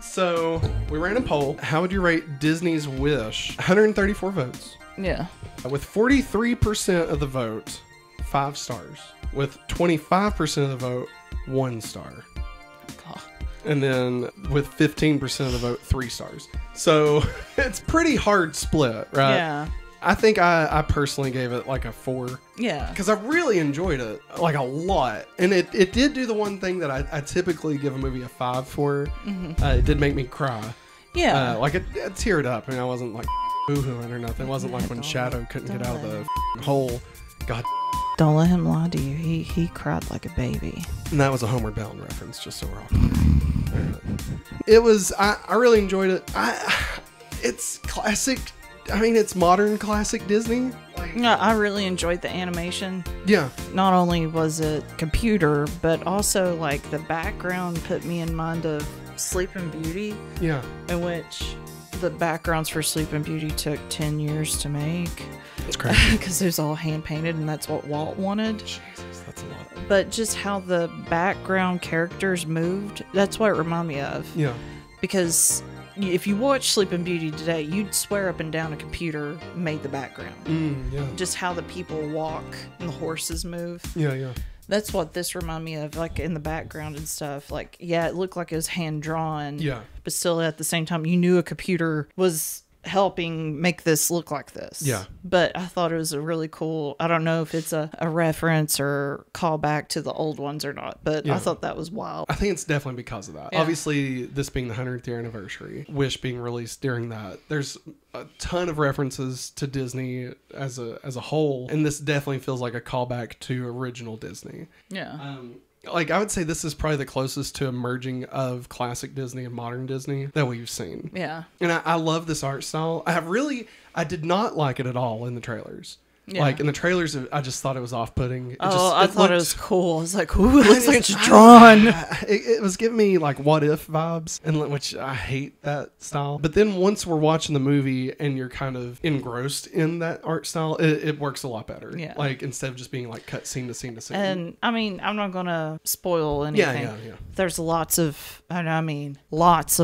So we ran a poll. How would you rate Disney's Wish? 134 votes. Yeah. With 43% of the vote, 5 stars. With 25% of the vote, 1 star. God. And then with 15% of the vote, 3 stars. So it's pretty hard split, right? Yeah. I think I personally gave it like a 4. Yeah. Because I really enjoyed it, like a lot. And it did do the one thing that I typically give a movie a 5 for. Mm-hmm. It did make me cry. Yeah. Like it teared up, and I wasn't like boo-hooing or nothing. It wasn't like when Shadow couldn't get out of the hole. God. Don't let him lie to you. He cried like a baby. And that was a Homeward Bound reference, just so we're all clear. It was, I really enjoyed it. It's classic. I mean, it's modern classic Disney. Yeah, I really enjoyed the animation. Yeah. Not only was it computer, but also like the background put me in mind of Sleeping Beauty. Yeah. In which the backgrounds for Sleeping Beauty took 10 years to make. That's crazy. Because it was all hand painted, and that's what Walt wanted. Jesus, that's a lot. But just how the background characters moved, that's what it reminded me of. Yeah. Because if you watch Sleeping Beauty today, you'd swear up and down a computer made the background. Yeah. Just how the people walk and the horses move. Yeah, yeah. That's what this reminded me of, like in the background and stuff. Like, yeah, it looked like it was hand drawn. Yeah. But still, at the same time, you knew a computer was helping make this look like this. Yeah. But I thought it was a really cool, I don't know if it's a reference or callback to the old ones or not, but I thought that was wild. I think it's definitely because of that. Yeah. Obviously, this being the 100th year anniversary, Wish being released during that, there's a ton of references to Disney as a whole, and this definitely feels like a callback to original Disney. Yeah. Like, I would say this is probably the closest to a merging of classic Disney and modern Disney that we've seen. Yeah. And I love this art style. I did not like it at all in the trailers. Yeah. Like, in the trailers, I just thought it was off-putting. I thought it was cool. I was like, ooh, it looks like it's drawn. It was giving me, like, What If vibes, and which I hate that style. But then once we're watching the movie and you're kind of engrossed in that art style, it works a lot better. Yeah. Like, instead of just being, like, cut scene to scene to scene. And, I mean, I'm not going to spoil anything. Yeah. There's lots of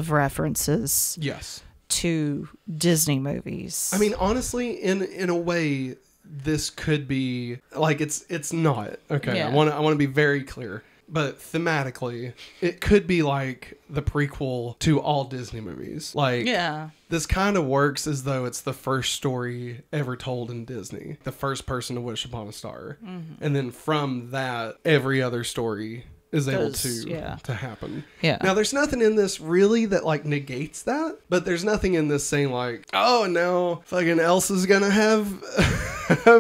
references. Yes. To Disney movies. I mean, honestly, in a way, this could be like it's not okay. Yeah. I want to be very clear, but thematically, it could be like the prequel to all Disney movies. Like, yeah, this kind of works as though it's the first story ever told in Disney, the first person to wish upon a star, and then from that, every other story is able to happen. Yeah. Now, there's nothing in this really that like negates that, but there's nothing in this saying like, oh, now fucking Elsa's gonna have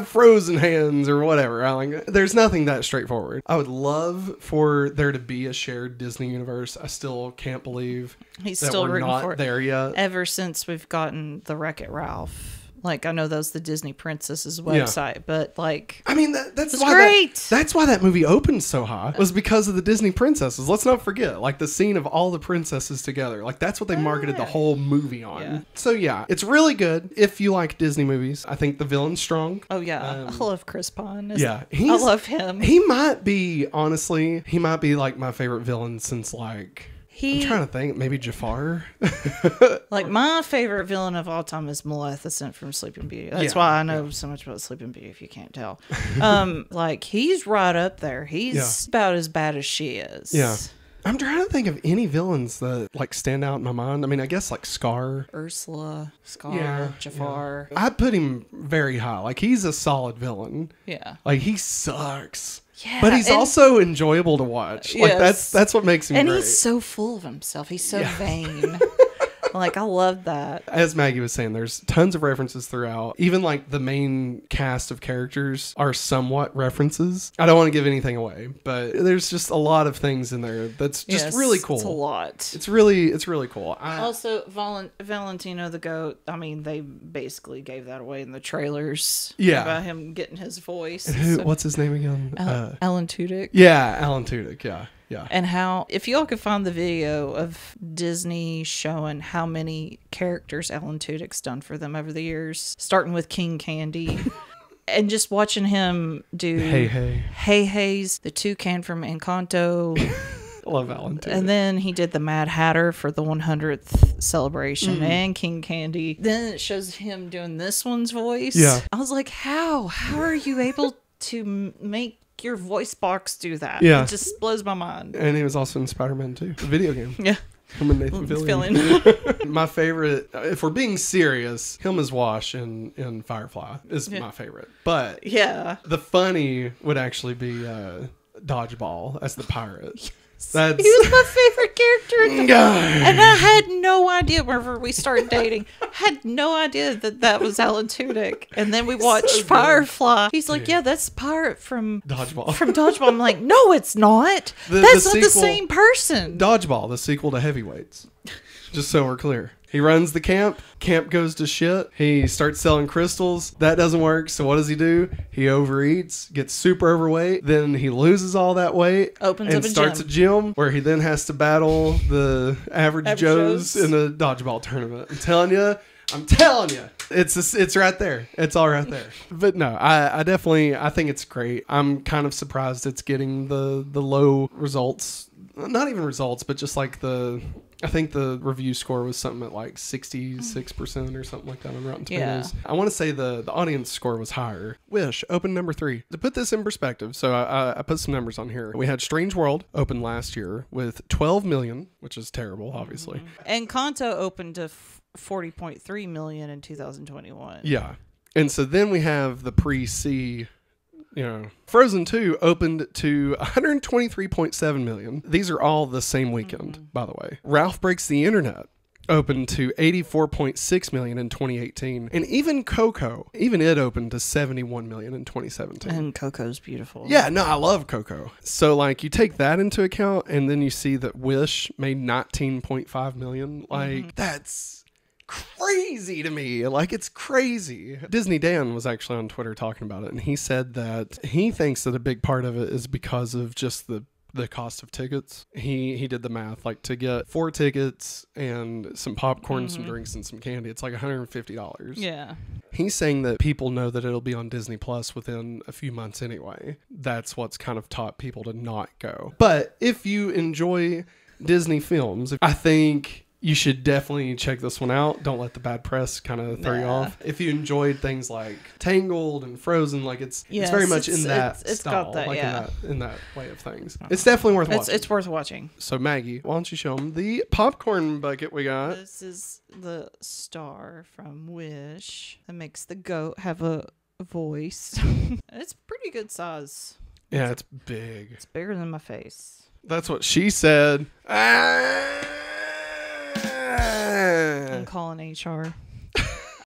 frozen hands or whatever. There's nothing that straightforward. I would love for there to be a shared Disney universe. I still can't believe he's that still we're rooting not for it there yet. Ever since we've gotten the Wreck-It Ralph. Like, I know that was the Disney Princess's website, but like, I mean, that's why great. That's why that movie opened so high, was because of the Disney princesses. Let's not forget, like, the scene of all the princesses together. Like, that's what they marketed the whole movie on. Yeah. So yeah, it's really good if you like Disney movies. I think the villain's strong. Oh yeah, I love Chris Pine. I love him. He might be like my favorite villain since like. I'm trying to think. Maybe Jafar. Like, my favorite villain of all time is Maleficent from Sleeping Beauty. That's why I know so much about Sleeping Beauty, if you can't tell. Like, he's right up there. He's about as bad as she is. Yeah. I'm trying to think of any villains that like stand out in my mind. I mean, I guess like Scar. Ursula, Scar, Jafar. Yeah. I'd put him very high. Like, he's a solid villain. Yeah. Like, he sucks. Yeah, but he's also enjoyable to watch. Like, that's what makes him great. And he's so full of himself. He's so vain. Like, I love that. As Maggie was saying, there's tons of references throughout. Even like the main cast of characters are somewhat references. I don't want to give anything away, but there's just a lot of things in there that's just really cool. It's a lot. It's really cool. Also, Valentino the Goat. I mean, they basically gave that away in the trailers. Yeah, about him getting his voice. And what's his name again? Alan Tudyk. Yeah, Alan Tudyk. Yeah. Yeah. And how, if y'all could find the video of Disney showing how many characters Alan Tudyk's done for them over the years, starting with King Candy, and just watching him do Hey Hey's, the toucan from Encanto, I love Alan Tudyk. And then he did the Mad Hatter for the 100th celebration and King Candy. Then it shows him doing this one's voice. Yeah. I was like, how are you able to make your voice box do that? Yeah. It just blows my mind. And he was also in Spider-Man 2, the video game. Yeah. Him and Nathan Fillion. My favorite, if we're being serious, him as Wash in Firefly is my favorite. But yeah, the funny would actually be Dodgeball as the pirate. He was my favorite character in the and I had no idea whenever we started dating. Had no idea that was Alan Tudyk. And then we watched Firefly. He's like, yeah, that's the pirate from Dodgeball. I'm like, no, it's not. That's not the same person. Dodgeball, the sequel to Heavyweights. Just so we're clear. He runs the camp. Camp goes to shit. He starts selling crystals. That doesn't work. So what does he do? He overeats, gets super overweight. Then he loses all that weight. Starts a gym where he then has to battle the average Joes in a dodgeball tournament. I'm telling you. It's right there. It's all right there. But no, I think it's great. I'm kind of surprised it's getting the low results. Not even results, but just like I think the review score was something at like 66% or something like that on Rotten Tomatoes. Yeah. I want to say the audience score was higher. Wish opened number 3. To put this in perspective, so I put some numbers on here. We had Strange World open last year with 12 million, which is terrible, obviously. And Kanto opened to 40.3 million in 2021. Yeah. And so then we have the pre-C. Frozen 2 opened to 123.7 million. These are all the same weekend, by the way. Ralph Breaks the Internet opened to 84.6 million in 2018. And even Coco, it opened to 71 million in 2017. And Coco's beautiful. Yeah, no, I love Coco. So like you take that into account and then you see that Wish made 19.5 million. Like that's crazy to me. Like, it's crazy. Disney Dan was actually on Twitter talking about it, and he said that he thinks that a big part of it is because of just the cost of tickets. He did the math, like to get 4 tickets and some popcorn, some drinks, and some candy, it's like $150. Yeah. He's saying that people know that it'll be on Disney Plus within a few months anyway. That's what's kind of taught people to not go. But if you enjoy Disney films, I think you should definitely check this one out. Don't let the bad press kind of throw you off. If you enjoyed things like Tangled and Frozen, like it's very much in that style, got that, like in that way of things. It's definitely worth watching. It's worth watching. So Maggie, why don't you show them the popcorn bucket we got? This is the star from Wish that makes the goat have a voice. It's pretty good size. Yeah, it's big. It's bigger than my face. That's what she said. I'm calling HR.